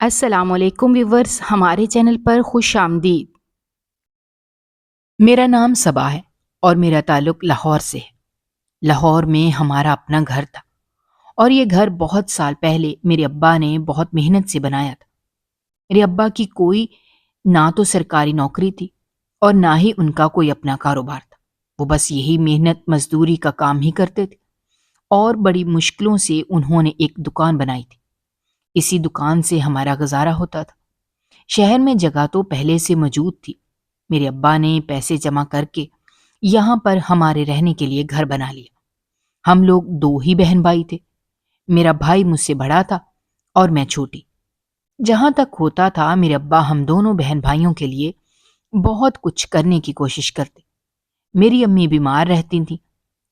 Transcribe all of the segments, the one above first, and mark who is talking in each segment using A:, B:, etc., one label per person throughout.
A: السلام علیکم ویورز، ہمارے چینل پر خوش آمدید۔ میرا نام صبا ہے اور میرا تعلق لاہور سے ہے۔ لاہور میں ہمارا اپنا گھر تھا اور یہ گھر بہت سال پہلے میرے ابا نے بہت محنت سے بنایا تھا۔ میرے ابا کی کوئی نہ تو سرکاری نوکری تھی اور نہ ہی ان کا کوئی اپنا کاروبار تھا۔ وہ بس یہی محنت مزدوری کا کام ہی کرتے تھے اور بڑی مشکلوں سے انہوں نے ایک دکان بنائی تھی۔ اسی دکان سے ہمارا گزارا ہوتا تھا۔ شہر میں جگہ تو پہلے سے موجود تھی۔ میرے ابا نے پیسے جمع کر کے یہاں پر ہمارے رہنے کے لیے گھر بنا لیا۔ ہم لوگ 2 ہی بہن بھائی تھے۔ میرا بھائی مجھ سے بڑا تھا اور میں چھوٹی۔ جہاں تک ہوتا تھا میرے ابا ہم دونوں بہن بھائیوں کے لیے بہت کچھ کرنے کی کوشش کرتے۔ میری امی بیمار رہتی تھیں۔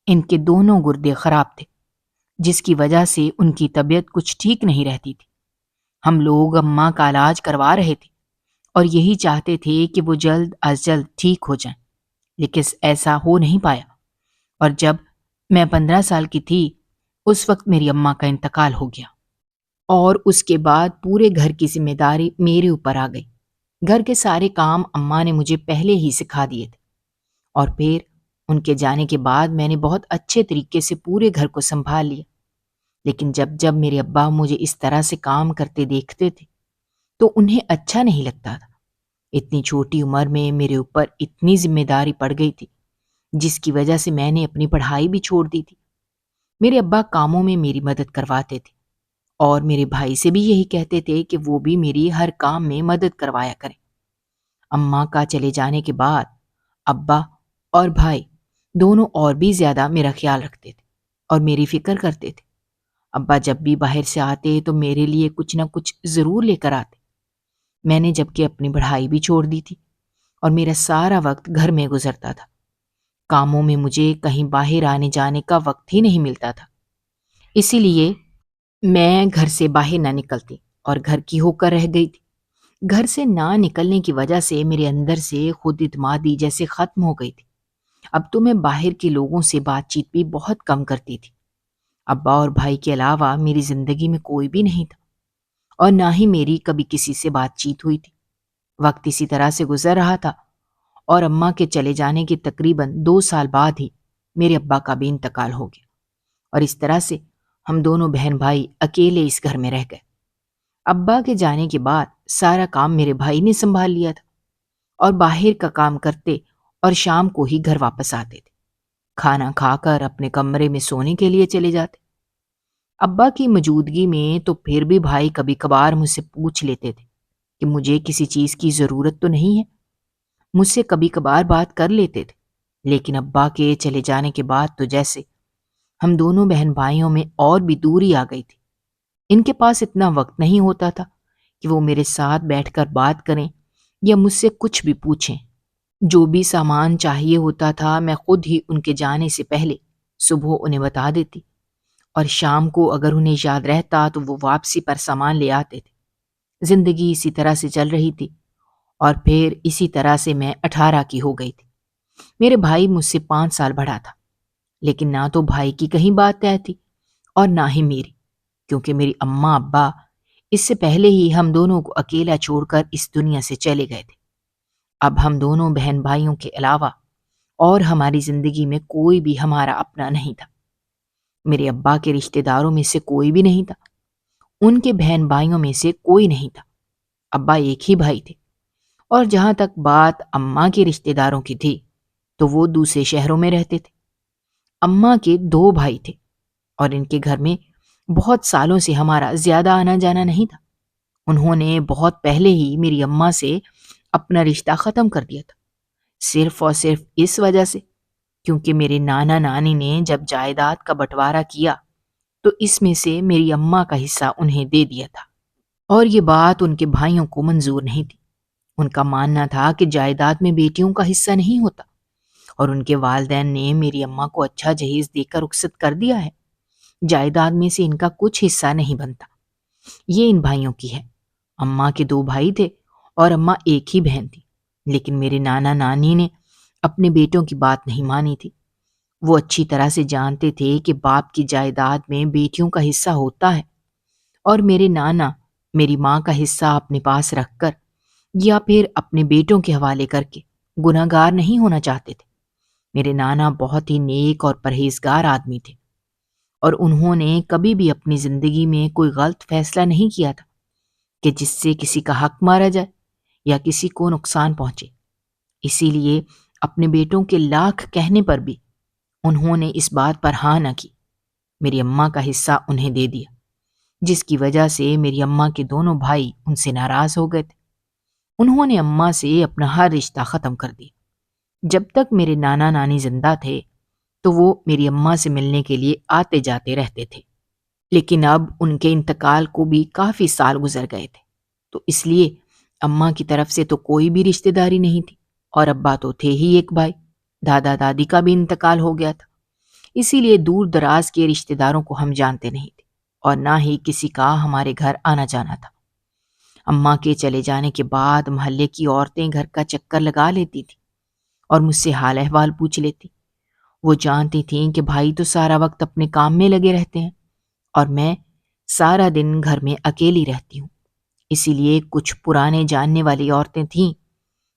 A: ان کے دونوں گردے خراب تھے، جس کی وجہ سے ان کی طبیعت کچھ ٹھیک نہیں رہتی تھی۔ ہم لوگ اماں کا علاج کروا رہے تھے اور یہی چاہتے تھے کہ وہ جلد از جلد ٹھیک ہو جائیں، لیکن ایسا ہو نہیں پایا۔ اور جب میں 15 سال کی تھی اس وقت میری اماں کا انتقال ہو گیا اور اس کے بعد پورے گھر کی ذمہ داری میرے اوپر آ گئی۔ گھر کے سارے کام اماں نے مجھے پہلے ہی سکھا دیے تھے اور پھر ان کے جانے کے بعد میں نے بہت اچھے طریقے سے پورے گھر کو سنبھال لیا۔ لیکن جب جب میرے ابا مجھے اس طرح سے کام کرتے دیکھتے تھے تو انہیں اچھا نہیں لگتا تھا۔ اتنی چھوٹی عمر میں میرے اوپر اتنی ذمہ داری پڑ گئی تھی، جس کی وجہ سے میں نے اپنی پڑھائی بھی چھوڑ دی تھی۔ میرے ابا کاموں میں میری مدد کرواتے تھے اور میرے بھائی سے بھی یہی کہتے تھے کہ وہ بھی میری ہر کام میں مدد کروایا کریں۔ اماں کا چلے جانے کے بعد ابا اور بھائی دونوں اور بھی زیادہ میرا خیال رکھتے تھے اور میری فکر کرتے تھے۔ ابا جب بھی باہر سے آتے تو میرے لیے کچھ نہ کچھ ضرور لے کر آتے۔ میں نے جب کہ اپنی پڑھائی بھی چھوڑ دی تھی اور میرا سارا وقت گھر میں گزرتا تھا۔ کاموں میں مجھے کہیں باہر آنے جانے کا وقت ہی نہیں ملتا تھا، اسی لیے میں گھر سے باہر نہ نکلتی اور گھر کی ہو کر رہ گئی تھی۔ گھر سے نہ نکلنے کی وجہ سے میرے اندر سے خود اعتمادی جیسے ختم ہو گئی تھی۔ اب تو میں باہر کے لوگوں سے بات چیت بھی بہت کم کرتی تھی۔ ابا اور بھائی کے علاوہ میری زندگی میں کوئی بھی نہیں تھا اور نہ ہی میری کبھی کسی سے بات چیت ہوئی تھی۔ وقت اسی طرح سے گزر رہا تھا اور اماں کے چلے جانے کے تقریباً 2 سال بعد ہی میرے ابا کا بھی انتقال ہو گیا اور اس طرح سے ہم دونوں بہن بھائی اکیلے اس گھر میں رہ گئے۔ ابا کے جانے کے بعد سارا کام میرے بھائی نے سنبھال لیا تھا اور باہر کا کام کرتے اور شام کو ہی گھر واپس آتے تھے۔ کھانا کھا کر اپنے کمرے میں سونے کے لیے چلے جاتے۔ ابا کی موجودگی میں تو پھر بھی بھائی کبھی کبھار مجھ سے پوچھ لیتے تھے کہ مجھے کسی چیز کی ضرورت تو نہیں ہے۔ مجھ سے کبھی کبھار بات کر لیتے تھے، لیکن ابا کے چلے جانے کے بعد تو جیسے ہم دونوں بہن بھائیوں میں اور بھی دوری آ گئی تھی۔ ان کے پاس اتنا وقت نہیں ہوتا تھا کہ وہ میرے ساتھ بیٹھ کر بات کریں یا مجھ سے کچھ بھی پوچھیں۔ جو بھی سامان چاہیے ہوتا تھا میں خود ہی ان کے جانے سے پہلے صبح انہیں بتا دیتی اور شام کو اگر انہیں یاد رہتا تو وہ واپسی پر سامان لے آتے تھے۔ زندگی اسی طرح سے چل رہی تھی اور پھر اسی طرح سے میں 18 کی ہو گئی تھی۔ میرے بھائی مجھ سے 5 سال بڑا تھا، لیکن نہ تو بھائی کی کہیں بات طے تھی اور نہ ہی میری، کیونکہ میری اماں ابا اس سے پہلے ہی ہم دونوں کو اکیلا چھوڑ کر اس دنیا سے چلے گئے تھے۔ اب ہم دونوں بہن بھائیوں کے علاوہ اور ہماری زندگی میں کوئی بھی ہمارا اپنا نہیں تھا۔ میرے ابا کے رشتہ داروں میں سے کوئی بھی نہیں تھا، ان کے بہن بھائیوں میں سے کوئی نہیں تھا۔ ابا ایک ہی بھائی تھے اور جہاں تک بات اماں کے رشتہ داروں کی تھی تو وہ دوسرے شہروں میں رہتے تھے۔ اماں کے 2 بھائی تھے اور ان کے گھر میں بہت سالوں سے ہمارا زیادہ آنا جانا نہیں تھا۔ انہوں نے بہت پہلے ہی میری اماں سے اپنا رشتہ ختم کر دیا تھا، صرف اور صرف اس وجہ سے کیونکہ میرے نانا نانی نے جب جائیداد کا بٹوارا کیا تو اس میں سے میری اماں کا حصہ انہیں دے دیا تھا اور یہ بات ان کے بھائیوں کو منظور نہیں تھی۔ ان کا ماننا تھا کہ جائیداد میں بیٹیوں کا حصہ نہیں ہوتا اور ان کے والدین نے میری اماں کو اچھا جہیز دے کر رخصت کر دیا ہے۔ جائیداد میں سے ان کا کچھ حصہ نہیں بنتا، یہ ان بھائیوں کی ہے۔ اماں کے 2 بھائی تھے اور اماں ایک ہی بہن تھی، لیکن میرے نانا نانی نے اپنے بیٹوں کی بات نہیں مانی تھی۔ وہ اچھی طرح سے جانتے تھے کہ باپ کی جائیداد میں بیٹیوں کا حصہ ہوتا ہے اور میرے نانا میری ماں کا حصہ اپنے پاس رکھ کر یا پھر اپنے بیٹوں کے حوالے کر کے گناہگار نہیں ہونا چاہتے تھے۔ میرے نانا بہت ہی نیک اور پرہیزگار آدمی تھے، اور انہوں نے کبھی بھی اپنی زندگی میں کوئی غلط فیصلہ نہیں کیا تھا کہ جس سے کسی کا حق مارا جائے یا کسی کو نقصان پہنچے۔ اسی لیے اپنے بیٹوں کے لاکھ کہنے پر بھی انہوں نے اس بات پر ہاں نہ کی۔ میری اماں کا حصہ انہیں دے دیا، جس کی وجہ سے میری اماں کے دونوں بھائی ان سے ناراض ہو گئے تھے۔ انہوں نے اماں سے اپنا ہر رشتہ ختم کر دیا۔ جب تک میرے نانا نانی زندہ تھے تو وہ میری اماں سے ملنے کے لیے آتے جاتے رہتے تھے، لیکن اب ان کے انتقال کو بھی کافی سال گزر گئے تھے، تو اس لیے اماں کی طرف سے تو کوئی بھی رشتہ داری نہیں تھی، اور ابا تو تھے ہی ایک بھائی۔ دادا دادی کا بھی انتقال ہو گیا تھا، اسی لیے دور دراز کے رشتہ داروں کو ہم جانتے نہیں تھے، اور نہ ہی کسی کا ہمارے گھر آنا جانا تھا۔ اماں کے چلے جانے کے بعد محلے کی عورتیں گھر کا چکر لگا لیتی تھیں اور مجھ سے حال احوال پوچھ لیتی۔ وہ جانتی تھیں کہ بھائی تو سارا وقت اپنے کام میں لگے رہتے ہیں اور میں سارا دن گھر میں اکیلی رہتی ہوں۔ اسی لیے کچھ پرانے جاننے والی عورتیں تھیں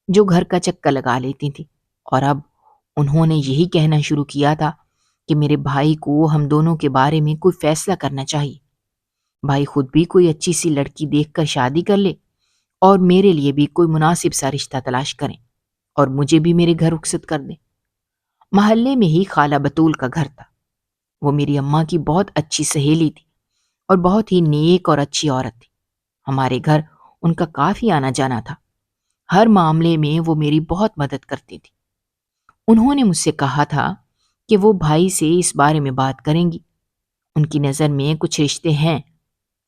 A: جو گھر کا چکر لگا لیتی تھیں، اور اب انہوں نے یہی کہنا شروع کیا تھا کہ میرے بھائی کو ہم دونوں کے بارے میں کوئی فیصلہ کرنا چاہیے۔ بھائی خود بھی کوئی اچھی سی لڑکی دیکھ کر شادی کر لے، اور میرے لیے بھی کوئی مناسب سا رشتہ تلاش کریں، اور مجھے بھی میرے گھر رخصت کر دیں۔ محلے میں ہی خالہ بطول کا گھر تھا۔ وہ میری اماں کی بہت اچھی سہیلی تھی اور بہت ہی نیک اور اچھی عورت تھی۔ ہمارے گھر ان کا کافی آنا جانا تھا۔ ہر معاملے میں وہ میری بہت مدد کرتی تھی۔ انہوں نے مجھ سے کہا تھا کہ وہ بھائی سے اس بارے میں بات کریں گی۔ ان کی نظر میں کچھ رشتے ہیں،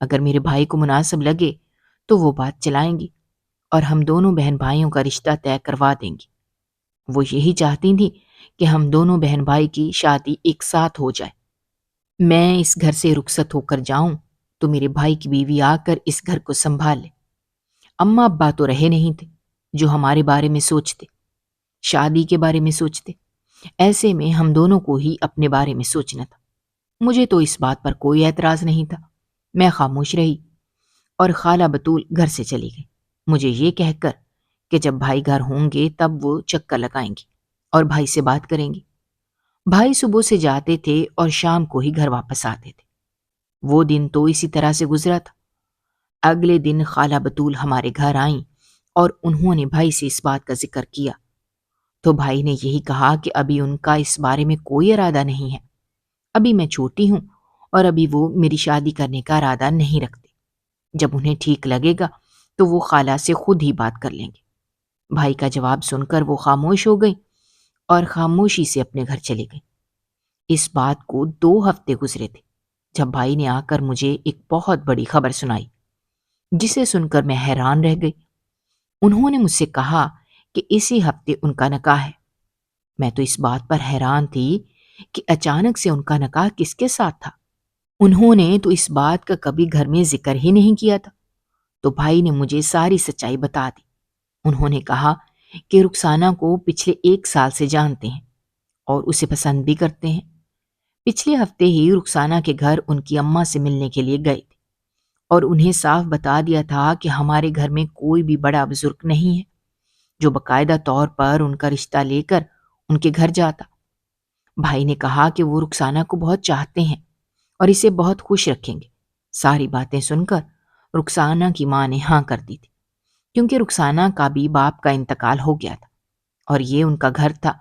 A: اگر میرے بھائی کو مناسب لگے تو وہ بات چلائیں گی اور ہم دونوں بہن بھائیوں کا رشتہ طے کروا دیں گی۔ وہ یہی چاہتی تھی کہ ہم دونوں بہن بھائی کی شادی ایک ساتھ ہو جائے۔ میں اس گھر سے رخصت ہو کر جاؤں تو میرے بھائی کی بیوی آ کر اس گھر کو سنبھال لے۔ اماں ابا تو رہے نہیں تھے جو ہمارے بارے میں سوچتے، شادی کے بارے میں سوچتے۔ ایسے میں ہم دونوں کو ہی اپنے بارے میں سوچنا تھا۔ مجھے تو اس بات پر کوئی اعتراض نہیں تھا۔ میں خاموش رہی اور خالہ بطول گھر سے چلی گئی، مجھے یہ کہہ کر کہ جب بھائی گھر ہوں گے تب وہ چکر لگائیں گی اور بھائی سے بات کریں گی۔ بھائی صبح سے جاتے تھے اور شام کو ہی گھر واپس آتے تھے۔ وہ دن تو اسی طرح سے گزرا تھا۔ اگلے دن خالہ بطول ہمارے گھر آئیں اور انہوں نے بھائی سے اس بات کا ذکر کیا، تو بھائی نے یہی کہا کہ ابھی ان کا اس بارے میں کوئی ارادہ نہیں ہے، ابھی میں چھوٹی ہوں اور ابھی وہ میری شادی کرنے کا ارادہ نہیں رکھتے۔ جب انہیں ٹھیک لگے گا تو وہ خالہ سے خود ہی بات کر لیں گے۔ بھائی کا جواب سن کر وہ خاموش ہو گئی اور خاموشی سے اپنے گھر چلی گئی۔ اس بات کو 2 ہفتے گزرے تھے جب بھائی نے آ کر مجھے ایک بہت بڑی خبر سنائی، جسے سن کر میں حیران رہ گئی۔ انہوں نے مجھ سے کہا کہ اسی ہفتے ان کا نکاح ہے۔ میں تو اس بات پر حیران تھی کہ اچانک سے ان کا نکاح کس کے ساتھ تھا۔ انہوں نے تو اس بات کا کبھی گھر میں ذکر ہی نہیں کیا تھا۔ تو بھائی نے مجھے ساری سچائی بتا دی۔ انہوں نے کہا کہ رخسانہ کو پچھلے 1 سال سے جانتے ہیں اور اسے پسند بھی کرتے ہیں۔ پچھلے ہفتے ہی رخسانہ کے گھر ان کی اماں سے ملنے کے لیے گئے تھے اور انہیں صاف بتا دیا تھا کہ ہمارے گھر میں کوئی بھی بڑا بزرگ نہیں ہے جو باقاعدہ طور پر ان کا رشتہ لے کر ان کے گھر جاتا۔ بھائی نے کہا کہ وہ رخسانہ کو بہت چاہتے ہیں اور اسے بہت خوش رکھیں گے۔ ساری باتیں سن کر رخسانہ کی ماں نے ہاں کر دی تھی، کیونکہ رخسانہ کا بھی باپ کا انتقال ہو گیا تھا اور یہ ان کا گھر تھا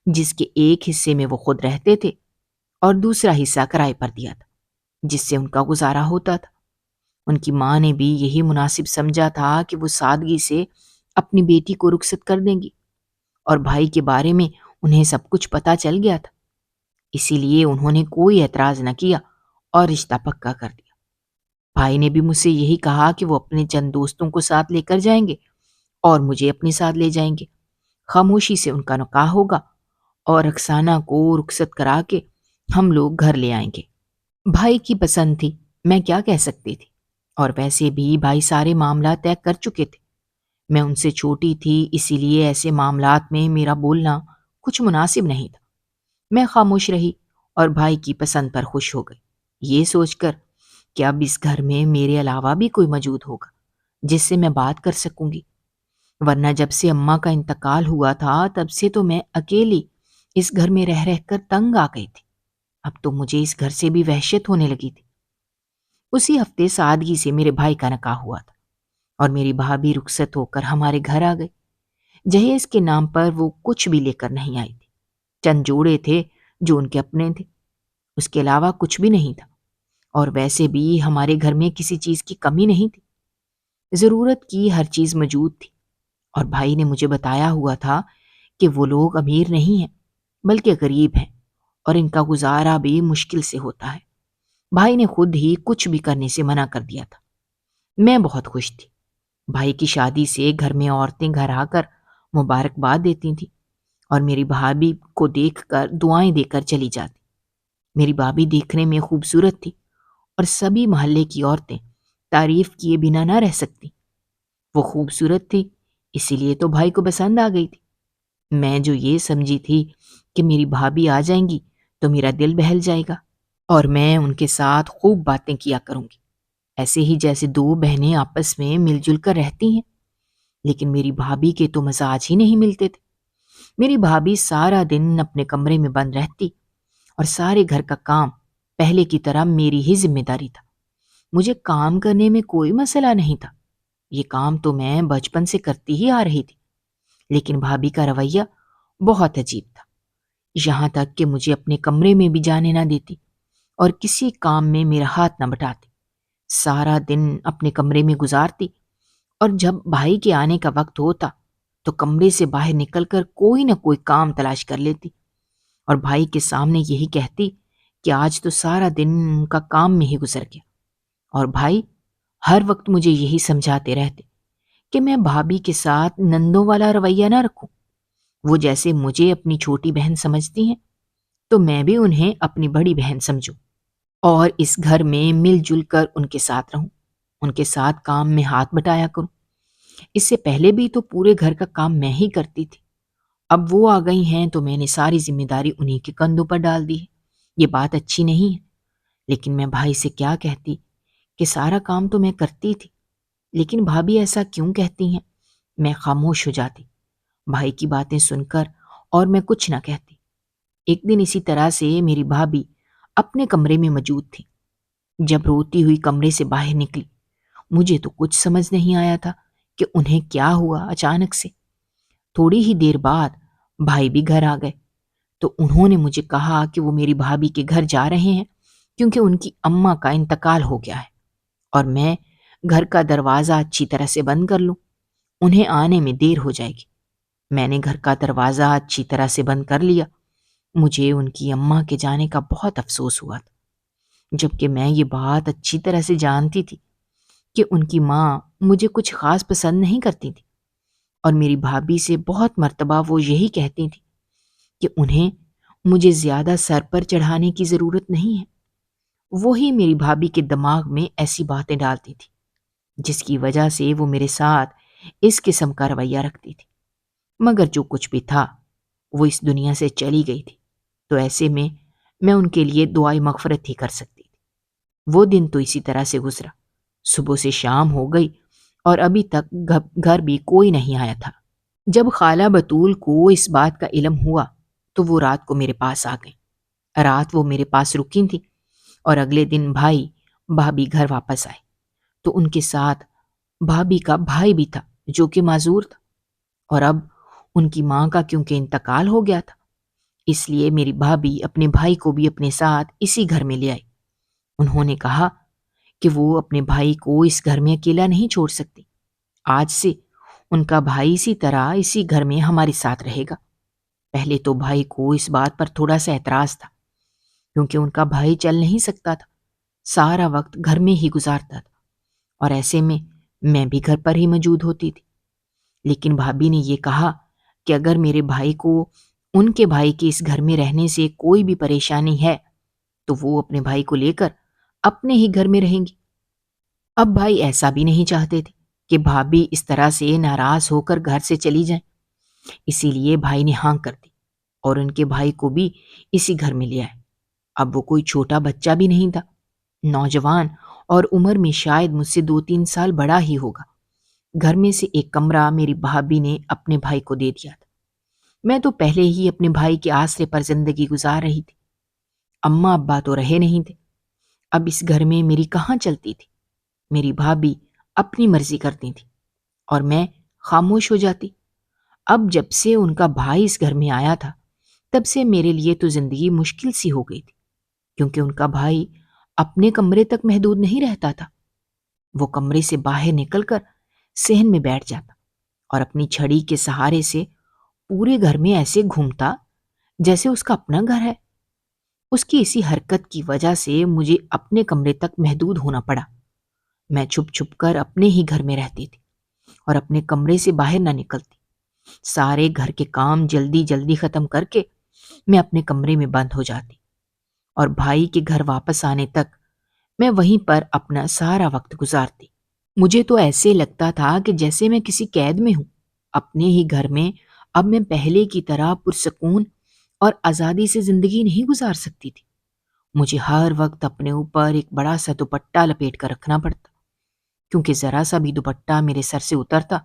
A: جس کے ایک حصے میں وہ خود رہتے تھے اور دوسرا حصہ کرائے پر دیا تھا جس سے ان کا گزارا ہوتا تھا۔ ان کی ماں نے بھی یہی مناسب سمجھا تھا کہ وہ سادگی سے اپنی بیٹی کو رخصت کر دیں گی، اور بھائی کے بارے میں انہیں سب کچھ پتا چل گیا تھا، اسی لیے انہوں نے کوئی اعتراض نہ کیا اور رشتہ پکا کر دیا۔ بھائی نے بھی مجھ سے یہی کہا کہ وہ اپنے چند دوستوں کو ساتھ لے کر جائیں گے اور مجھے اپنے ساتھ لے جائیں گے۔ خاموشی سے ان کا نکاح ہوگا اور رخسانہ کو رخصت کرا کے ہم لوگ گھر لے آئیں گے۔ بھائی کی پسند تھی، میں کیا کہہ سکتی تھی، اور ویسے بھی بھائی سارے معاملات طے کر چکے تھے۔ میں ان سے چھوٹی تھی، اسی لیے ایسے معاملات میں میرا بولنا کچھ مناسب نہیں تھا۔ میں خاموش رہی اور بھائی کی پسند پر خوش ہو گئی، یہ سوچ کر کہ اب اس گھر میں میرے علاوہ بھی کوئی موجود ہوگا جس سے میں بات کر سکوں گی، ورنہ جب سے اماں کا انتقال ہوا تھا تب سے تو میں اکیلی اس گھر میں رہ کر تنگ آ گئی تھی۔ اب تو مجھے اس گھر سے بھی وحشت ہونے لگی تھی۔ اسی ہفتے سادگی سے میرے بھائی کا نکاح ہوا تھا اور میری بھابھی رخصت ہو کر ہمارے گھر آ گئی۔ جہیز کے نام پر وہ کچھ بھی لے کر نہیں آئی تھی، چند جوڑے تھے جو ان کے اپنے تھے، اس کے علاوہ کچھ بھی نہیں تھا۔ اور ویسے بھی ہمارے گھر میں کسی چیز کی کمی نہیں تھی، ضرورت کی ہر چیز موجود تھی۔ اور بھائی نے مجھے بتایا ہوا تھا کہ وہ لوگ امیر نہیں ہیں بلکہ غریب ہیں اور ان کا گزارا بھی مشکل سے ہوتا ہے۔ بھائی نے خود ہی کچھ بھی کرنے سے منع کر دیا تھا۔ میں بہت خوش تھی۔ بھائی کی شادی سے گھر میں عورتیں گھر آ کر مبارکباد دیتی تھیں اور میری بھابھی کو دیکھ کر دعائیں دے کر چلی جاتی۔ میری بھابھی دیکھنے میں خوبصورت تھی اور سبھی محلے کی عورتیں تعریف کیے بنا نہ رہ سکتی۔ وہ خوبصورت تھی، اسی لیے تو بھائی کو پسند آ گئی تھی۔ میں جو یہ سمجھی تھی کہ میری بھابھی آ جائیں گی تو میرا دل بہل جائے گا اور میں ان کے ساتھ خوب باتیں کیا کروں گی، ایسے ہی جیسے دو بہنیں آپس میں مل جل کر رہتی ہیں۔ لیکن میری بھابھی کے تو مزاج ہی نہیں ملتے تھے۔ میری بھابھی سارا دن اپنے کمرے میں بند رہتی اور سارے گھر کا کام پہلے کی طرح میری ہی ذمہ داری تھا۔ مجھے کام کرنے میں کوئی مسئلہ نہیں تھا، یہ کام تو میں بچپن سے کرتی ہی آ رہی تھی، لیکن بھابھی کا رویہ بہت عجیب تھا، یہاں تک کہ مجھے اپنے کمرے میں بھی جانے نہ دیتی اور کسی کام میں میرا ہاتھ نہ بٹاتی۔ سارا دن اپنے کمرے میں گزارتی اور جب بھائی کے آنے کا وقت ہوتا تو کمرے سے باہر نکل کر کوئی نہ کوئی کام تلاش کر لیتی اور بھائی کے سامنے یہی کہتی کہ آج تو سارا دن ان کا کام میں ہی گزر گیا۔ اور بھائی ہر وقت مجھے یہی سمجھاتے رہتے کہ میں بھابھی کے ساتھ نندوں والا رویہ نہ رکھوں، وہ جیسے مجھے اپنی چھوٹی بہن سمجھتی ہیں تو میں بھی انہیں اپنی بڑی بہن سمجھوں اور اس گھر میں مل جل کر ان کے ساتھ رہوں، ان کے ساتھ کام میں ہاتھ بٹایا کروں۔ اس سے پہلے بھی تو پورے گھر کا کام میں ہی کرتی تھی، اب وہ آ گئی ہیں تو میں نے ساری ذمہ داری انہی کے کندھوں پر ڈال دی ہے۔ یہ بات اچھی نہیں ہے، لیکن میں بھائی سے کیا کہتی کہ سارا کام تو میں کرتی تھی، لیکن بھابھی ایسا کیوں کہتی ہیں؟ میں خاموش ہو جاتی، بھائی کی باتیں سن کر، اور میں کچھ نہ کہتی۔ ایک دن اسی طرح سے میری بھابھی اپنے کمرے میں موجود تھی۔ جب روتی ہوئی کمرے سے باہر نکلی، مجھے تو کچھ سمجھ نہیں آیا تھا کہ انہیں کیا ہوا اچانک سے۔ تھوڑی ہی دیر بعد بھائی بھی گھر آ گئے تو انہوں نے مجھے کہا کہ وہ میری بھابھی کے گھر جا رہے ہیں کیونکہ ان کی اماں کا انتقال ہو گیا ہے اور میں گھر کا دروازہ اچھی طرح سے بند کر لوں، انہیں آنے میں دیر ہو جائے گی۔ میں نے گھر کا دروازہ اچھی طرح سے بند کر لیا۔ مجھے ان کی اماں کے جانے کا بہت افسوس ہوا تھا، جبکہ میں یہ بات اچھی طرح سے جانتی تھی کہ ان کی ماں مجھے کچھ خاص پسند نہیں کرتی تھی اور میری بھابھی سے بہت مرتبہ وہ یہی کہتی تھی کہ انہیں مجھے زیادہ سر پر چڑھانے کی ضرورت نہیں ہے۔ وہی میری بھابھی کے دماغ میں ایسی باتیں ڈالتی تھی جس کی وجہ سے وہ میرے ساتھ اس قسم کا رویہ رکھتی تھی۔ مگر جو کچھ بھی تھا وہ اس دنیا سے چلی گئی تھی، تو ایسے میں ان کے لیے دعائے مغفرت ہی کر سکتی تھی۔ وہ دن تو اسی طرح سے گزرا، صبح سے شام ہو گئی اور ابھی تک گھر بھی کوئی نہیں آیا تھا۔ جب خالہ بطول کو اس بات کا علم ہوا تو وہ رات کو میرے پاس آ گئی۔ رات وہ میرے پاس رکی تھی اور اگلے دن بھائی بھابھی گھر واپس آئے تو ان کے ساتھ بھابھی کا بھائی بھی تھا جو کہ معذور تھا، اور اب ان کی ماں کا کیونکہ انتقال ہو گیا تھا، اس لیے میری بھابھی اپنے بھائی کو بھی اپنے ساتھ اسی گھر میں لے آئی۔ انہوں نے کہا کہ وہ اپنے بھائی کو اس گھر میں اکیلا نہیں چھوڑ سکتی، آج سے ان کا بھائی اسی طرح اسی گھر میں ہمارے ساتھ رہے گا۔ پہلے تو بھائی کو اس بات پر تھوڑا سا اعتراض تھا کیونکہ ان کا بھائی چل نہیں سکتا تھا، سارا وقت گھر میں ہی گزارتا تھا اور ایسے میں بھی گھر پر ہی موجود ہوتی تھی۔ لیکن بھابھی نے یہ کہا کہ اگر میرے بھائی کو ان کے بھائی کے اس گھر میں رہنے سے کوئی بھی پریشانی ہے تو وہ اپنے بھائی کو لے کر اپنے ہی گھر میں رہیں گی۔ اب بھائی ایسا بھی نہیں چاہتے تھے کہ بھابھی اس طرح سے ناراض ہو کر گھر سے چلی جائیں، اسی لیے بھائی نے ہاں کر دی اور ان کے بھائی کو بھی اسی گھر میں لے آئے۔ اب وہ کوئی چھوٹا بچہ بھی نہیں تھا، نوجوان اور عمر میں شاید مجھ سے 2-3 سال بڑا ہی ہوگا۔ گھر میں سے ایک کمرہ میری بھابھی نے اپنے بھائی کو دے دیا تھا۔ میں تو پہلے ہی اپنے بھائی کے آسرے پر زندگی گزار رہی تھی۔ اماں ابا تو رہے نہیں تھے۔ اب اس گھر میں میری کہاں چلتی تھی؟ میری بھابھی اپنی مرضی کرتی تھی اور میں خاموش ہو جاتی۔ اب جب سے ان کا بھائی اس گھر میں آیا تھا، تب سے میرے لیے تو زندگی مشکل سی ہو گئی تھی، کیونکہ ان کا بھائی اپنے کمرے تک محدود نہیں رہتا تھا۔ وہ کمرے سے باہر نکل کر صحن میں بیٹھ جاتا اور اپنی چھڑی کے سہارے سے پورے گھر میں ایسے گھومتا جیسے اس کا اپنا گھر ہے۔ اس کی اسی حرکت کی وجہ سے مجھے اپنے کمرے تک محدود ہونا پڑا۔ میں چھپ چھپ کر اپنے ہی گھر میں رہتی تھی اور اپنے کمرے سے باہر نہ نکلتی۔ سارے گھر کے کام جلدی جلدی ختم کر کے میں اپنے کمرے میں بند ہو جاتی اور بھائی کے گھر واپس آنے تک میں وہیں پر اپنا سارا وقت گزارتی۔ مجھے تو ایسے لگتا تھا کہ جیسے میں کسی قید میں ہوں۔ اپنے ہی گھر میں اب میں پہلے کی طرح پرسکون اور آزادی سے زندگی نہیں گزار سکتی تھی۔ مجھے ہر وقت اپنے اوپر ایک بڑا سا دوپٹہ لپیٹ کر رکھنا پڑتا، کیونکہ ذرا سا بھی دوپٹہ میرے سر سے اترتا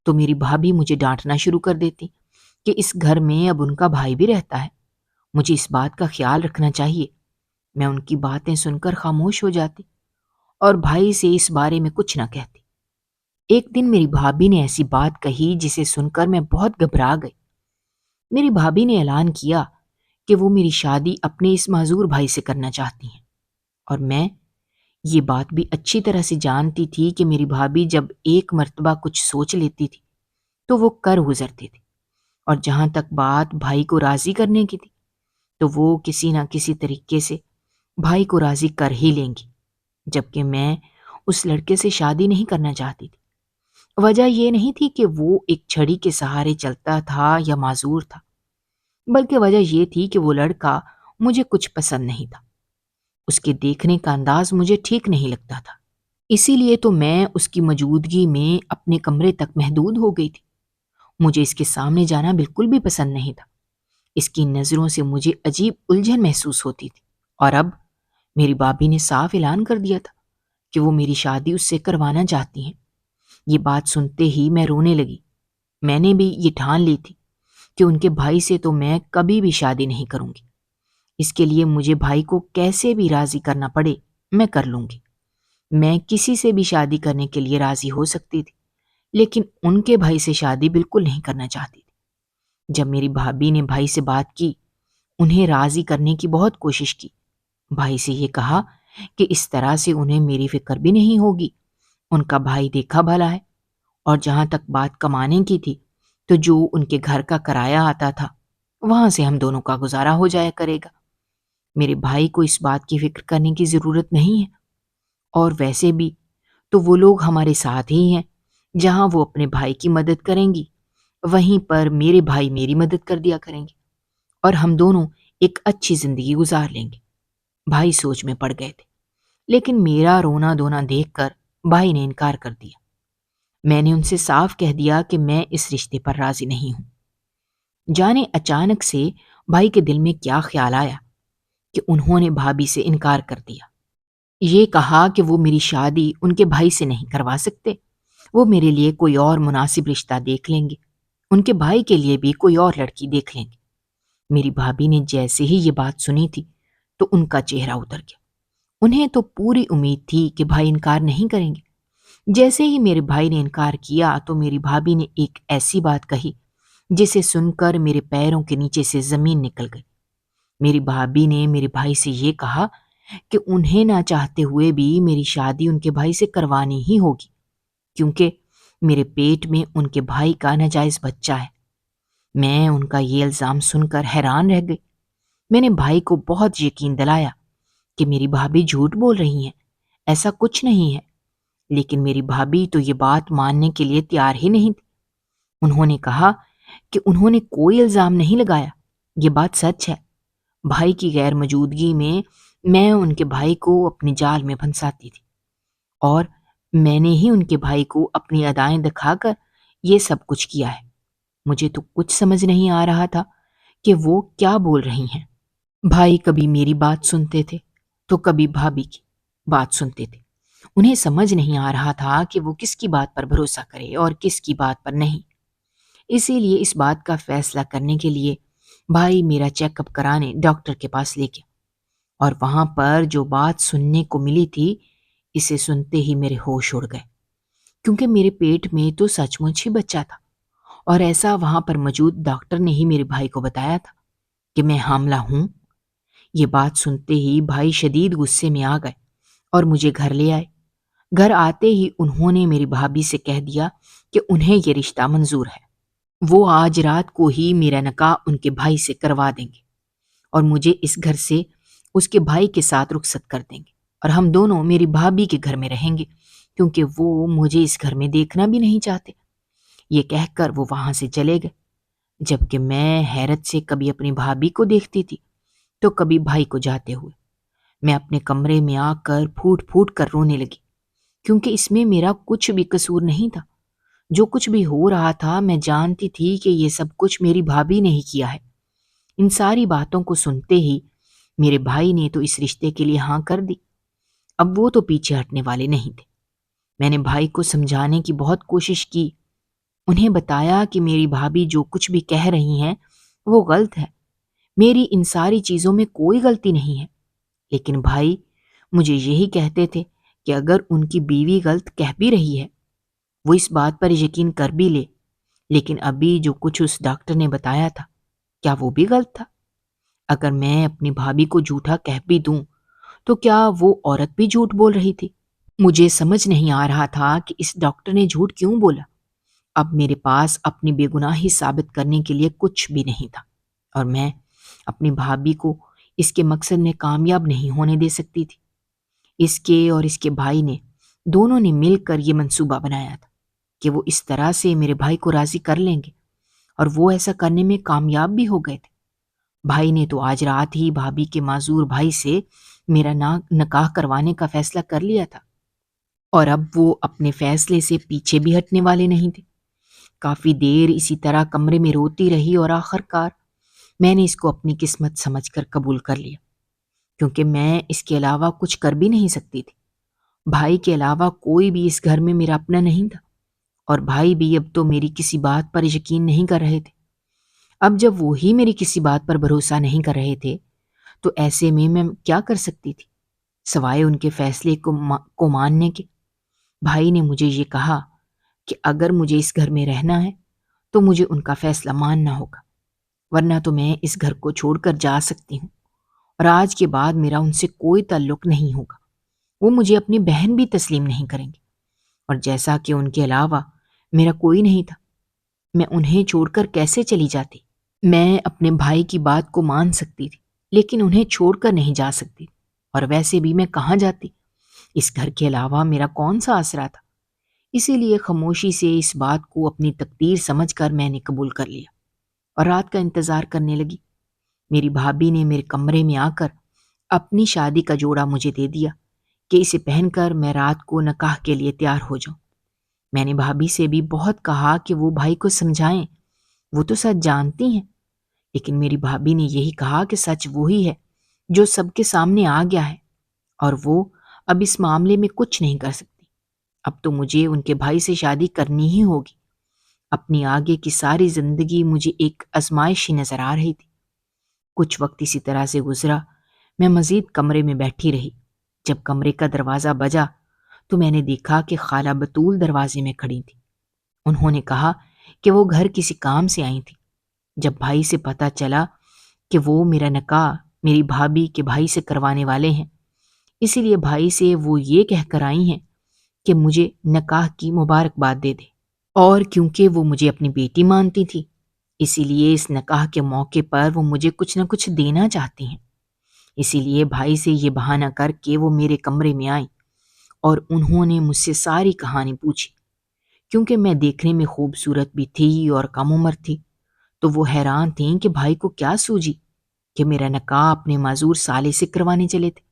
A: تو میری بھابھی مجھے ڈانٹنا شروع کر دیتی کہ اس گھر میں اب ان کا بھائی بھی رہتا ہے، مجھے اس بات کا خیال رکھنا چاہیے۔ میں ان کی باتیں سن کر خاموش ہو جاتی اور بھائی سے اس بارے میں کچھ نہ کہتی۔ ایک دن میری بھابھی نے ایسی بات کہی جسے سن کر میں بہت گھبرا گئی۔ میری بھابھی نے اعلان کیا کہ وہ میری شادی اپنے اس معذور بھائی سے کرنا چاہتی ہیں، اور میں یہ بات بھی اچھی طرح سے جانتی تھی کہ میری بھابھی جب ایک مرتبہ کچھ سوچ لیتی تھی تو وہ کر گزرتی تھی، اور جہاں تک بات بھائی کو راضی کرنے کی تھی تو وہ کسی نہ کسی طریقے سے بھائی کو راضی کر ہی لیں گی، جبکہ میں اس لڑکے سے شادی نہیں کرنا چاہتی تھی۔ وجہ یہ نہیں تھی کہ وہ ایک چھڑی کے سہارے چلتا تھا یا معذور تھا، بلکہ وجہ یہ تھی کہ وہ لڑکا مجھے کچھ پسند نہیں تھا۔ اس کے دیکھنے کا انداز مجھے ٹھیک نہیں لگتا تھا، اسی لیے تو میں اس کی موجودگی میں اپنے کمرے تک محدود ہو گئی تھی۔ مجھے اس کے سامنے جانا بالکل بھی پسند نہیں تھا۔ اس کی نظروں سے مجھے عجیب الجھن محسوس ہوتی تھی، اور اب میری بھابھی نے صاف اعلان کر دیا تھا کہ وہ میری شادی اس سے کروانا چاہتی ہیں۔ یہ بات سنتے ہی میں رونے لگی۔ میں نے بھی یہ ٹھان لی تھی کہ ان کے بھائی سے تو میں کبھی بھی شادی نہیں کروں گی۔ اس کے لیے مجھے بھائی کو کیسے بھی راضی کرنا پڑے میں کر لوں گی۔ میں کسی سے بھی شادی کرنے کے لیے راضی ہو سکتی تھی، لیکن ان کے بھائی سے شادی بالکل نہیں کرنا چاہتی تھی۔ جب میری بھابھی نے بھائی سے بات کی، انہیں راضی کرنے کی بہت کوشش کی، بھائی سے یہ کہا کہ اس طرح سے انہیں میری فکر بھی نہیں ہوگی، ان کا بھائی دیکھا بھلا ہے، اور جہاں تک بات کمانے کی تھی تو جو ان کے گھر کا کرایہ آتا تھا وہاں سے ہم دونوں کا گزارا ہو جایا کرے گا۔ میرے بھائی کو اس بات کی فکر کرنے کی ضرورت نہیں ہے، اور ویسے بھی تو وہ لوگ ہمارے ساتھ ہی ہیں۔ جہاں وہ اپنے بھائی کی مدد کریں گی وہیں پر میرے بھائی میری مدد کر دیا کریں گے، اور ہم دونوں ایک اچھی زندگی گزار لیں گے۔ بھائی سوچ میں پڑ گئے تھے، لیکن میرا رونا دھونا دیکھ کر بھائی نے انکار کر دیا۔ میں نے ان سے صاف کہہ دیا کہ میں اس رشتے پر راضی نہیں ہوں۔ جانے اچانک سے بھائی کے دل میں کیا خیال آیا کہ انہوں نے بھابھی سے انکار کر دیا۔ یہ کہا کہ وہ میری شادی ان کے بھائی سے نہیں کروا سکتے، وہ میرے لیے کوئی اور مناسب رشتہ دیکھ لیں گے، ان کے بھائی کے لیے بھی کوئی اور لڑکی دیکھ لیں گے۔ میری بھابھی نے جیسے ہی یہ بات سنی تھی تو ان کا چہرہ اتر گیا۔ انہیں تو پوری امید تھی کہ بھائی انکار نہیں کریں گے۔ جیسے ہی میرے بھائی نے انکار کیا تو میری بھابھی نے ایک ایسی بات کہی جسے سن کر میرے پیروں کے نیچے سے زمین نکل گئی۔ میری بھابھی نے میرے بھائی سے یہ کہا کہ انہیں نہ چاہتے ہوئے بھی میری شادی ان کے بھائی سے کروانی ہی ہوگی، کیونکہ میرے پیٹ میں ان کے بھائی کا ناجائز بچہ ہے۔ میں ان کا یہ الزام سن کر حیران رہ گئی۔ میں نے بھائی کو بہت یقین دلایا کہ میری بھابھی جھوٹ بول رہی ہیں، ایسا کچھ نہیں ہے، لیکن میری بھابھی تو یہ بات ماننے کے لیے تیار ہی نہیں تھی۔ انہوں نے کہا کہ انہوں نے کوئی الزام نہیں لگایا، یہ بات سچ ہے۔ بھائی کی غیر موجودگی میں ان کے بھائی کو اپنے جال میں پھنساتی تھی، اور میں نے ہی ان کے بھائی کو اپنی ادائیں دکھا کر یہ سب کچھ کیا ہے۔ مجھے تو کچھ سمجھ نہیں آ رہا تھا کہ وہ کیا بول رہی ہیں۔ بھائی کبھی میری بات سنتے تھے تو کبھی بھابھی کی بات سنتے تھے۔ انہیں سمجھ نہیں آ رہا تھا کہ وہ کس کی بات پر بھروسہ کرے اور کس کی بات پر نہیں۔ اسی لیے اس بات کا فیصلہ کرنے کے لیے بھائی میرا چیک اپ کرانے ڈاکٹر کے پاس لے گیا، اور وہاں پر جو بات سننے کو ملی تھی، اسے سنتے ہی میرے ہوش اڑ گئے، کیونکہ میرے پیٹ میں تو سچ مچ ہی بچہ تھا، اور ایسا وہاں پر موجود ڈاکٹر نے ہی میرے بھائی کو بتایا تھا کہ میں حاملہ ہوں۔ یہ بات سنتے ہی بھائی شدید غصے میں آ گئے اور مجھے گھر لے آئے۔ گھر آتے ہی انہوں نے میری بھابھی سے کہہ دیا کہ انہیں یہ رشتہ منظور ہے، وہ آج رات کو ہی میرا نکاح ان کے بھائی سے کروا دیں گے، اور مجھے اس گھر سے اس کے بھائی کے ساتھ رخصت کر دیں گے، اور ہم دونوں میری بھابھی کے گھر میں رہیں گے، کیونکہ وہ مجھے اس گھر میں دیکھنا بھی نہیں چاہتے۔ یہ کہہ کر وہ وہاں سے چلے گئے، جبکہ میں حیرت سے کبھی اپنی بھابھی کو دیکھتی تھی تو کبھی بھائی کو جاتے ہوئے۔ میں اپنے کمرے میں آ کر پھوٹ پھوٹ کر رونے لگی، کیونکہ اس میں میرا کچھ بھی قصور نہیں تھا۔ جو کچھ بھی ہو رہا تھا میں جانتی تھی کہ یہ سب کچھ میری بھابھی نے ہی کیا ہے۔ ان ساری باتوں کو سنتے ہی میرے بھائی نے تو اس رشتے کے لیے ہاں کر دی۔ اب وہ تو پیچھے ہٹنے والے نہیں تھے۔ میں نے بھائی کو سمجھانے کی بہت کوشش کی، انہیں بتایا کہ میری بھابھی جو کچھ بھی کہہ رہی ہیں وہ غلط ہے، میری ان ساری چیزوں میں کوئی غلطی نہیں ہے، لیکن بھائی مجھے یہی کہتے تھے کہ اگر ان کی بیوی غلط کہہ بھی رہی ہے، وہ اس بات پر یقین کر بھی لے، لیکن ابھی جو کچھ اس ڈاکٹر نے بتایا تھا، کیا وہ بھی غلط تھا؟ اگر میں اپنی بھابھی کو جھوٹا کہہ بھی دوں تو کیا وہ عورت بھی جھوٹ بول رہی تھی؟ مجھے سمجھ نہیں آ رہا تھا کہ اس ڈاکٹر نے جھوٹ کیوں بولا۔ اب میرے پاس اپنی بے گناہی ثابت کرنے کے لیے کچھ بھی نہیں تھا، اور میں اپنی بھابھی کو اس کے مقصد میں کامیاب نہیں ہونے دے سکتی تھی۔ اس کے اور اس کے بھائی نے دونوں نے مل کر یہ منصوبہ بنایا تھا کہ وہ اس طرح سے میرے بھائی کو راضی کر لیں گے، اور وہ ایسا کرنے میں کامیاب بھی ہو گئے تھے۔ بھائی نے تو آج رات ہی بھابھی کے معذور بھائی سے میرا نکاح کروانے کا فیصلہ کر لیا تھا، اور اب وہ اپنے فیصلے سے پیچھے بھی ہٹنے والے نہیں تھے۔ کافی دیر اسی طرح کمرے میں روتی رہی، اور آخر کار میں نے اس کو اپنی قسمت سمجھ کر قبول کر لیا، کیونکہ میں اس کے علاوہ کچھ کر بھی نہیں سکتی تھی۔ بھائی کے علاوہ کوئی بھی اس گھر میں میرا اپنا نہیں تھا، اور بھائی بھی اب تو میری کسی بات پر یقین نہیں کر رہے تھے۔ اب جب وہی میری کسی بات پر بھروسہ نہیں کر رہے تھے تو ایسے میں کیا کر سکتی تھی سوائے ان کے فیصلے کو ماننے کے۔ بھائی نے مجھے یہ کہا کہ اگر مجھے اس گھر میں رہنا ہے تو مجھے ان کا فیصلہ ماننا ہوگا، ورنہ تو میں اس گھر کو چھوڑ کر جا سکتی ہوں، اور آج کے بعد میرا ان سے کوئی تعلق نہیں ہوگا۔ وہ مجھے اپنی بہن بھی تسلیم نہیں کریں گے، اور جیسا کہ ان کے علاوہ میرا کوئی نہیں تھا، میں انہیں چھوڑ کر کیسے چلی جاتی؟ میں اپنے بھائی کی بات کو مان سکتی تھی، لیکن انہیں چھوڑ کر نہیں جا سکتی، اور ویسے بھی میں کہاں جاتی؟ اس گھر کے علاوہ میرا کون سا آسرا تھا؟ اسی لیے خاموشی سے اس بات کو اپنی تقدیر سمجھ کر میں نے قبول کر لیا، اور رات کا انتظار کرنے لگی۔ میری بھابھی نے میرے کمرے میں آ کر اپنی شادی کا جوڑا مجھے دے دیا کہ اسے پہن کر میں رات کو نکاح کے لیے تیار ہو جاؤں۔ میں نے بھابھی سے بھی بہت کہا کہ وہ بھائی کو سمجھائیں، وہ تو سچ جانتی ہیں، لیکن میری بھابھی نے یہی کہا کہ سچ وہی ہے جو سب کے سامنے آ گیا ہے، اور وہ اب اس معاملے میں کچھ نہیں کر سکتی۔ اب تو مجھے ان کے بھائی سے شادی کرنی ہی ہوگی۔ اپنی آگے کی ساری زندگی مجھے ایک آزمائش ہی نظر آ رہی تھی۔ کچھ وقت اسی طرح سے گزرا، میں مزید کمرے میں بیٹھی رہی۔ جب کمرے کا دروازہ بجا تو میں نے دیکھا کہ خالہ بطول دروازے میں کھڑی تھی۔ انہوں نے کہا کہ وہ گھر کسی کام سے آئی تھی۔ جب بھائی سے پتہ چلا کہ وہ میرا نکاح میری بھابھی کے بھائی سے کروانے والے ہیں، اسی لیے بھائی سے وہ یہ کہہ کر آئی ہیں کہ مجھے نکاح کی مبارکباد دے دے، اور کیونکہ وہ مجھے اپنی بیٹی مانتی تھی، اسی لیے اس نکاح کے موقع پر وہ مجھے کچھ نہ کچھ دینا چاہتی ہیں۔ اسی لیے بھائی سے یہ بہانہ کر کے وہ میرے کمرے میں آئی، اور انہوں نے مجھ سے ساری کہانی پوچھی۔ کیونکہ میں دیکھنے میں خوبصورت بھی تھی اور کم عمر تھی، تو وہ حیران تھیں کہ بھائی کو کیا سوجی کہ میرا نکاح اپنے معذور سالے سے کروانے چلے تھے۔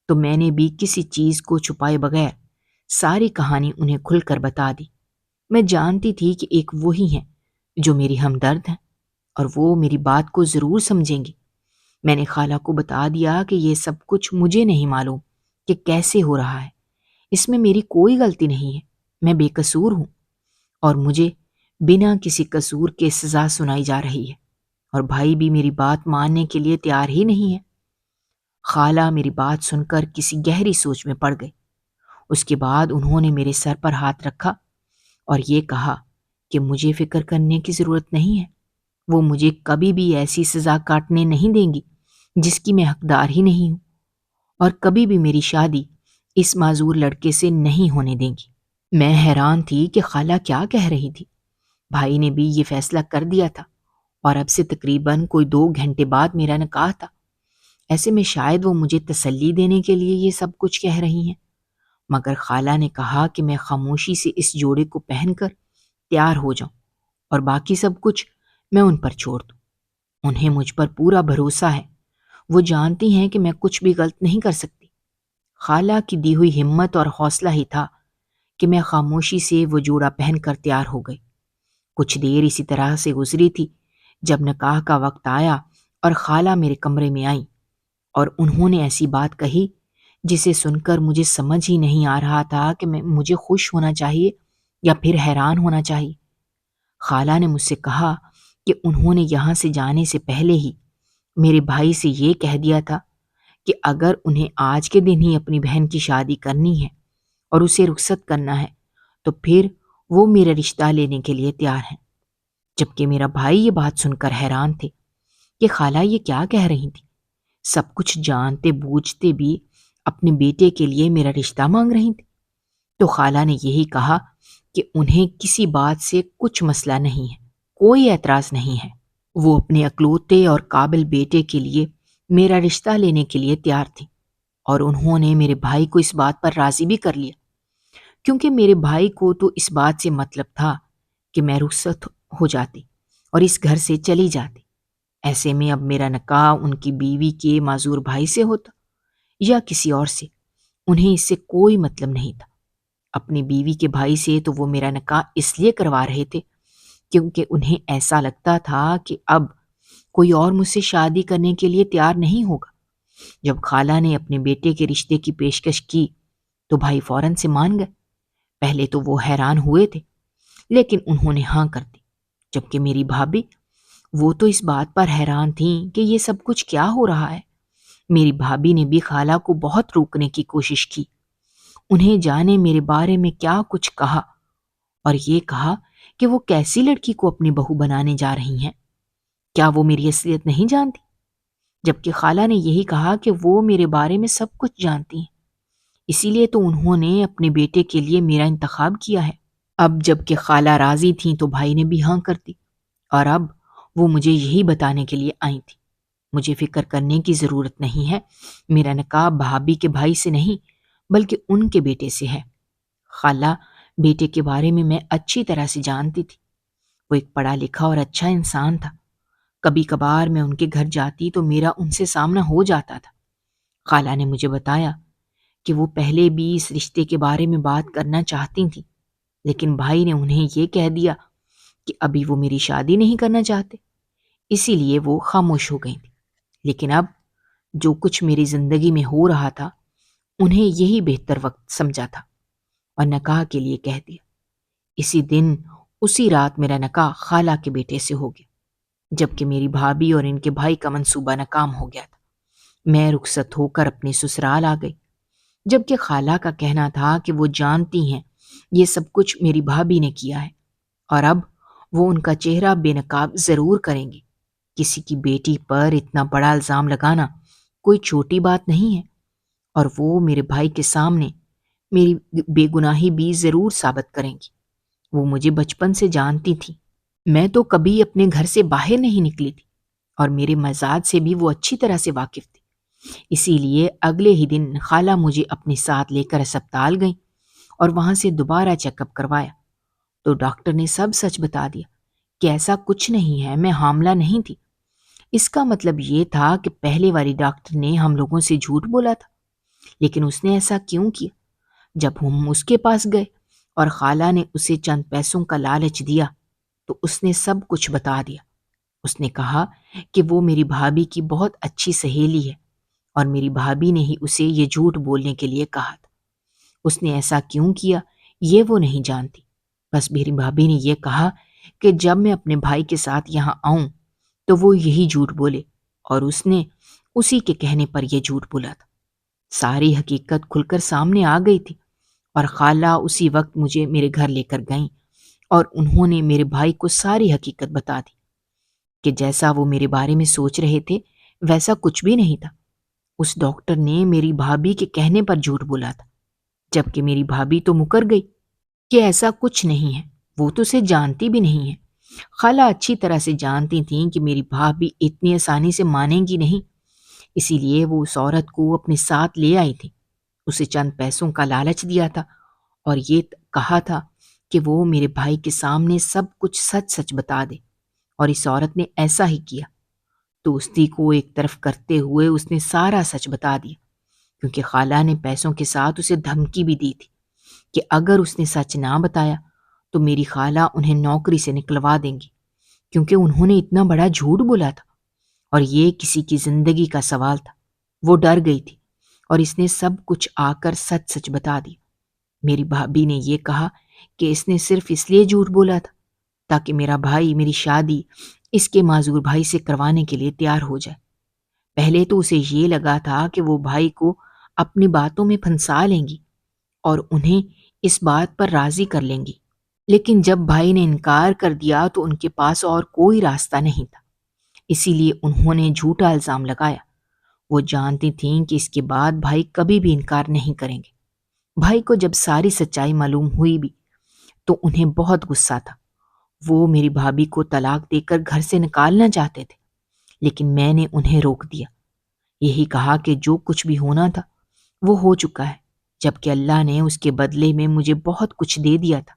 A: تو میں نے بھی کسی چیز کو چھپائے بغیر ساری کہانی انہیں کھل کر بتا دی۔ میں جانتی تھی کہ ایک وہی ہیں جو میری ہمدرد ہیں، اور وہ میری بات کو ضرور سمجھیں گی۔ میں نے خالہ کو بتا دیا کہ یہ سب کچھ مجھے نہیں معلوم کہ کیسے ہو رہا ہے، اس میں میری کوئی غلطی نہیں ہے، میں بے قصور ہوں اور مجھے بنا کسی قصور کے سزا سنائی جا رہی ہے، اور بھائی بھی میری بات ماننے کے لیے تیار ہی نہیں ہے۔ خالہ میری بات سن کر کسی گہری سوچ میں پڑ گئی۔ اس کے بعد انہوں نے میرے سر پر ہاتھ رکھا اور یہ کہا کہ مجھے فکر کرنے کی ضرورت نہیں ہے، وہ مجھے کبھی بھی ایسی سزا کاٹنے نہیں دیں گی جس کی میں حقدار ہی نہیں ہوں، اور کبھی بھی میری شادی اس معذور لڑکے سے نہیں ہونے دیں گی۔ میں حیران تھی کہ خالہ کیا کہہ رہی تھی۔ بھائی نے بھی یہ فیصلہ کر دیا تھا اور اب سے تقریباً کوئی 2 گھنٹے بعد میرا نکاح تھا۔ ایسے میں شاید وہ مجھے تسلی دینے کے لیے یہ سب کچھ کہہ رہی ہیں، مگر خالہ نے کہا کہ میں خاموشی سے اس جوڑے کو پہن کر تیار ہو جاؤں اور باقی سب کچھ میں ان پر چھوڑ دوں۔ انہیں مجھ پر پورا بھروسہ ہے، وہ جانتی ہیں کہ میں کچھ بھی غلط نہیں کر سکتی۔ خالہ کی دی ہوئی ہمت اور حوصلہ ہی تھا کہ میں خاموشی سے وہ جوڑا پہن کر تیار ہو گئی۔ کچھ دیر اسی طرح سے گزری تھی جب نکاح کا وقت آیا اور خالہ میرے کمرے میں آئیں اور انہوں نے ایسی بات کہی جسے سن کر مجھے سمجھ ہی نہیں آ رہا تھا کہ مجھے خوش ہونا چاہیے یا پھر حیران ہونا چاہیے۔ خالہ نے مجھ سے کہا کہ انہوں نے یہاں سے جانے سے پہلے ہی میرے بھائی سے یہ کہہ دیا تھا کہ اگر انہیں آج کے دن ہی اپنی بہن کی شادی کرنی ہے اور اسے رخصت کرنا ہے تو پھر وہ میرا رشتہ لینے کے لیے تیار ہیں۔ جبکہ میرا بھائی یہ بات سن کر حیران تھے کہ خالہ یہ کیا کہہ رہی تھی، سب کچھ جانتے بوجھتے بھی اپنے بیٹے کے لیے میرا رشتہ مانگ رہی تھی۔ تو خالہ نے یہی کہا کہ انہیں کسی بات سے کچھ مسئلہ نہیں ہے، کوئی اعتراض نہیں ہے، وہ اپنے اکلوتے اور قابل بیٹے کے لیے میرا رشتہ لینے کے لیے تیار تھی، اور انہوں نے میرے بھائی کو اس بات پر راضی بھی کر لیا، کیونکہ میرے بھائی کو تو اس بات سے مطلب تھا کہ میں رخصت ہو جاتی اور اس گھر سے چلی جاتی۔ ایسے میں اب میرا نکاح ان کی بیوی کے معذور بھائی سے ہوتا یا کسی اور سے، انہیں اس سے کوئی مطلب نہیں تھا۔ اپنی بیوی کے بھائی سے تو وہ میرا نکاح اس لیے کروا رہے تھے کیونکہ انہیں ایسا لگتا تھا کہ اب کوئی اور مجھ سے شادی کرنے کے لیے تیار نہیں ہوگا۔ جب خالہ نے اپنے بیٹے کے رشتے کی پیشکش کی تو بھائی فوراً سے مان گئے۔ پہلے تو وہ حیران ہوئے تھے لیکن انہوں نے ہاں کر دی، جبکہ میری بھابھی، وہ تو اس بات پر حیران تھیں کہ یہ سب کچھ کیا ہو رہا ہے۔ میری بھابھی نے بھی خالہ کو بہت روکنے کی کوشش کی، انہیں جانے میرے بارے میں کیا کچھ کہا اور یہ کہا کہ وہ کیسی لڑکی کو اپنی بہو بنانے جا رہی ہیں، کیا وہ میری اصلیت نہیں جانتی؟ جبکہ خالہ نے یہی کہا کہ وہ میرے بارے میں سب کچھ جانتی ہیں، اسی لیے تو انہوں نے اپنے بیٹے کے لیے میرا انتخاب کیا ہے۔ اب جب کہ خالہ راضی تھیں تو بھائی نے بھی ہاں کر دی، اور اب وہ مجھے یہی بتانے کے لیے آئی تھی مجھے فکر کرنے کی ضرورت نہیں ہے، میرا نکاح بھابھی کے بھائی سے نہیں بلکہ ان کے بیٹے سے ہے۔ خالہ، بیٹے کے بارے میں اچھی طرح سے جانتی تھی، وہ ایک پڑھا لکھا اور اچھا انسان تھا، کبھی کبھار میں ان کے گھر جاتی تو میرا ان سے سامنا ہو جاتا تھا۔ خالہ نے مجھے بتایا کہ وہ پہلے بھی اس رشتے کے بارے میں بات کرنا چاہتی تھیں، لیکن بھائی نے انہیں یہ کہہ دیا کہ ابھی وہ میری شادی نہیں کرنا چاہتے، اسی لیے وہ خاموش ہو گئی تھی۔ لیکن اب جو کچھ میری زندگی میں ہو رہا تھا انہیں یہی بہتر وقت سمجھا تھا اور نکاح کے لیے کہہ دیا۔ اسی دن اسی رات میرا نکاح خالہ کے بیٹے سے ہو گیا، جبکہ میری بھابھی اور ان کے بھائی کا منصوبہ ناکام ہو گیا تھا۔ میں رخصت ہو کر اپنے سسرال آ گئی، جبکہ خالہ کا کہنا تھا کہ وہ جانتی ہیں یہ سب کچھ میری بھابھی نے کیا ہے اور اب وہ ان کا چہرہ بے نقاب ضرور کریں گی۔ کسی کی بیٹی پر اتنا بڑا الزام لگانا کوئی چھوٹی بات نہیں ہے، اور وہ میرے بھائی کے سامنے میری بے گناہی بھی ضرور ثابت کریں گی۔ وہ مجھے بچپن سے جانتی تھی، میں تو کبھی اپنے گھر سے باہر نہیں نکلی تھی اور میرے مزاج سے بھی وہ اچھی طرح سے واقف تھی۔ اسی لیے اگلے ہی دن خالہ مجھے اپنے ساتھ لے کر اسپتال گئیں اور وہاں سے دوبارہ چیک اپ کروایا تو ڈاکٹر نے سب سچ بتا دیا کہ ایسا کچھ نہیں ہے، میں حاملہ نہیں تھی۔ اس کا مطلب یہ تھا کہ پہلے والی ڈاکٹر نے ہم لوگوں سے جھوٹ بولا تھا، لیکن اس نے ایسا کیوں کیا؟ جب ہم اس کے پاس گئے اور خالہ نے اسے چند پیسوں کا لالچ دیا تو اس نے سب کچھ بتا دیا۔ اس نے کہا کہ وہ میری بھابھی کی بہت اچھی سہیلی ہے اور میری بھابھی نے ہی اسے یہ جھوٹ بولنے کے لیے کہا تھا۔ اس نے ایسا کیوں کیا یہ وہ نہیں جانتی، بس میری بھابھی نے یہ کہا کہ جب میں اپنے بھائی کے ساتھ یہاں آؤں تو وہ یہی جھوٹ بولے، اور اس نے اسی کے کہنے پر یہ جھوٹ بولا تھا۔ ساری حقیقت کھل کر سامنے آ گئی تھی، اور خالہ اسی وقت مجھے میرے گھر لے کر گئیں، اور انہوں نے میرے بھائی کو ساری حقیقت بتا دی کہ جیسا وہ میرے بارے میں سوچ رہے تھے ویسا کچھ بھی نہیں تھا۔ اس ڈاکٹر نے میری بھابھی کے کہنے پر جھوٹ بولا تھا، جبکہ میری بھابھی تو مکر گئی کہ ایسا کچھ نہیں ہے، وہ تو اسے جانتی بھی نہیں ہے۔ خالہ اچھی طرح سے جانتی تھیں کہ میری بھابھی اتنی آسانی سے مانیں گی نہیں، اسی لیے وہ اس عورت کو اپنے ساتھ لے آئی تھی، اسے چند پیسوں کا لالچ دیا تھا اور یہ کہا تھا کہ وہ میرے بھائی کے سامنے سب کچھ سچ سچ بتا دے، اور اس عورت نے ایسا ہی کیا۔ دوستی کو ایک طرف کرتے ہوئے اس نے سارا سچ بتا دیا، کیونکہ خالہ نے پیسوں کے ساتھ اسے دھمکی بھی دی تھی کہ اگر اس نے سچ نہ بتایا تو میری خالہ انہیں نوکری سے نکلوا دیں گی، کیونکہ انہوں نے اتنا بڑا جھوٹ بولا تھا اور یہ کسی کی زندگی کا سوال تھا۔ وہ ڈر گئی تھی اور اس نے سب کچھ آ کر سچ سچ بتا دیا۔ میری بھابھی نے یہ کہا کہ اس نے صرف اس لیے جھوٹ بولا تھا تاکہ میرا بھائی میری شادی اس کے معذور بھائی سے کروانے کے لیے تیار ہو جائے۔ پہلے تو اسے یہ لگا تھا کہ وہ بھائی کو اپنی باتوں میں پھنسا لیں گی اور انہیں اس بات پر راضی کر لیں گی، لیکن جب بھائی نے انکار کر دیا تو ان کے پاس اور کوئی راستہ نہیں تھا، اسی لیے انہوں نے جھوٹا الزام لگایا۔ وہ جانتی تھیں کہ اس کے بعد بھائی کبھی بھی انکار نہیں کریں گے۔ بھائی کو جب ساری سچائی معلوم ہوئی بھی تو انہیں بہت غصہ تھا۔ وہ میری بھابھی کو طلاق دے کر گھر سے نکالنا چاہتے تھے، لیکن میں نے انہیں روک دیا، یہی کہا کہ جو کچھ بھی ہونا تھا وہ ہو چکا ہے، جبکہ اللہ نے اس کے بدلے میں مجھے بہت کچھ دے دیا تھا۔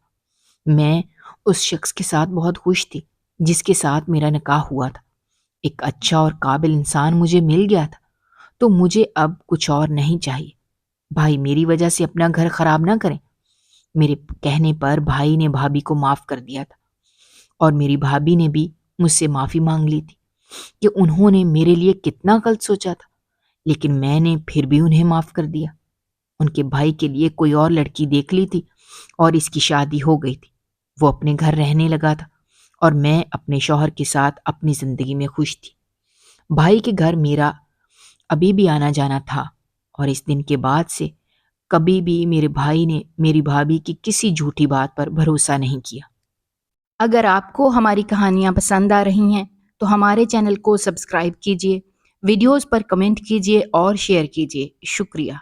A: میں اس شخص کے ساتھ بہت خوش تھی جس کے ساتھ میرا نکاح ہوا تھا۔ ایک اچھا اور قابل انسان مجھے مل گیا تھا، تو مجھے اب کچھ اور نہیں چاہیے۔ بھائی میری وجہ سے اپنا گھر خراب نہ کریں۔ میرے کہنے پر بھائی نے بھابھی کو معاف کر دیا تھا، اور میری بھابھی نے بھی مجھ سے معافی مانگ لی تھی کہ انہوں نے میرے لیے کتنا غلط سوچا تھا، لیکن میں نے پھر بھی انہیں معاف کر دیا۔ ان کے بھائی کے لیے کوئی اور لڑکی دیکھ لی تھی اور اس کی شادی ہو گئی تھی۔ وہ اپنے گھر رہنے لگا تھا اور میں اپنے شوہر کے ساتھ اپنی زندگی میں خوش تھی۔ بھائی کے گھر میرا ابھی بھی آنا جانا تھا، اور اس دن کے بعد سے کبھی بھی میرے بھائی نے میری بھابھی کی کسی جھوٹی بات پر بھروسہ نہیں کیا۔ اگر آپ کو ہماری کہانیاں پسند آ رہی ہیں تو ہمارے چینل کو سبسکرائب کیجیے، ویڈیوز پر کمنٹ کیجیے اور شیئر کیجیے۔ شکریہ۔